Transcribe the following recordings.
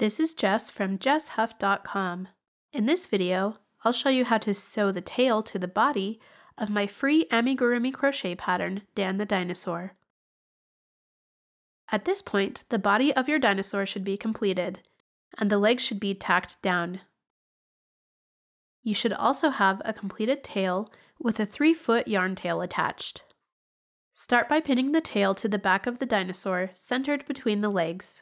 This is Jess from jesshuff.com. In this video, I'll show you how to sew the tail to the body of my free amigurumi crochet pattern, Dan the Dinosaur. At this point, the body of your dinosaur should be completed, and the legs should be tacked down. You should also have a completed tail with a 3-foot yarn tail attached. Start by pinning the tail to the back of the dinosaur, centered between the legs.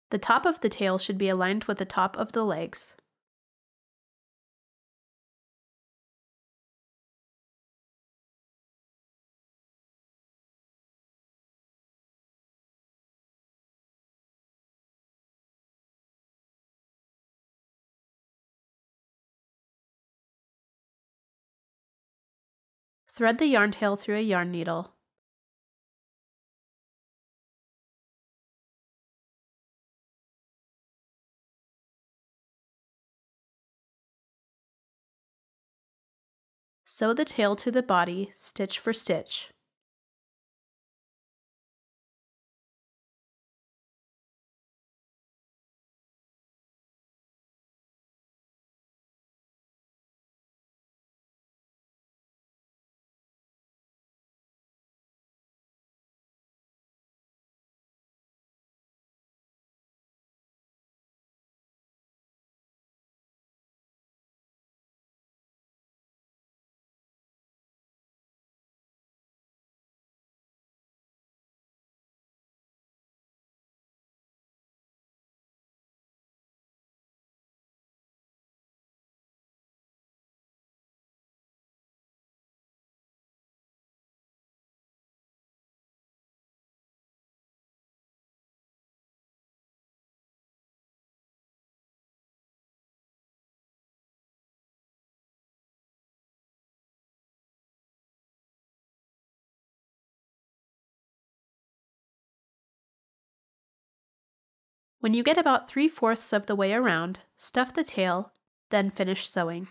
The top of the tail should be aligned with the top of the legs. Thread the yarn tail through a yarn needle. Sew the tail to the body, stitch for stitch. When you get about 3/4 of the way around, stuff the tail, then finish sewing.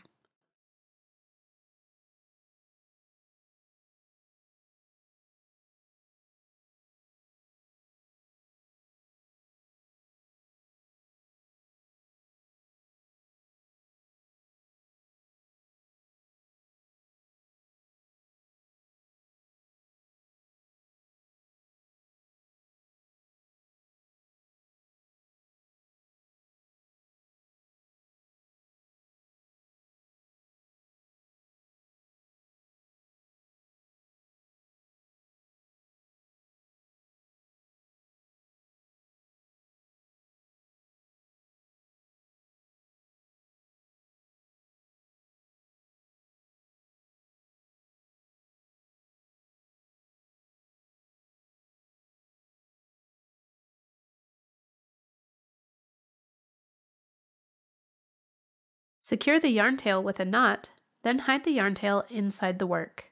Secure the yarn tail with a knot, then hide the yarn tail inside the work.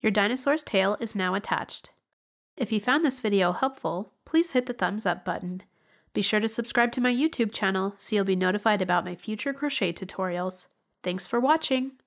Your dinosaur's tail is now attached. If you found this video helpful, please hit the thumbs up button. Be sure to subscribe to my YouTube channel so you'll be notified about my future crochet tutorials. Thanks for watching!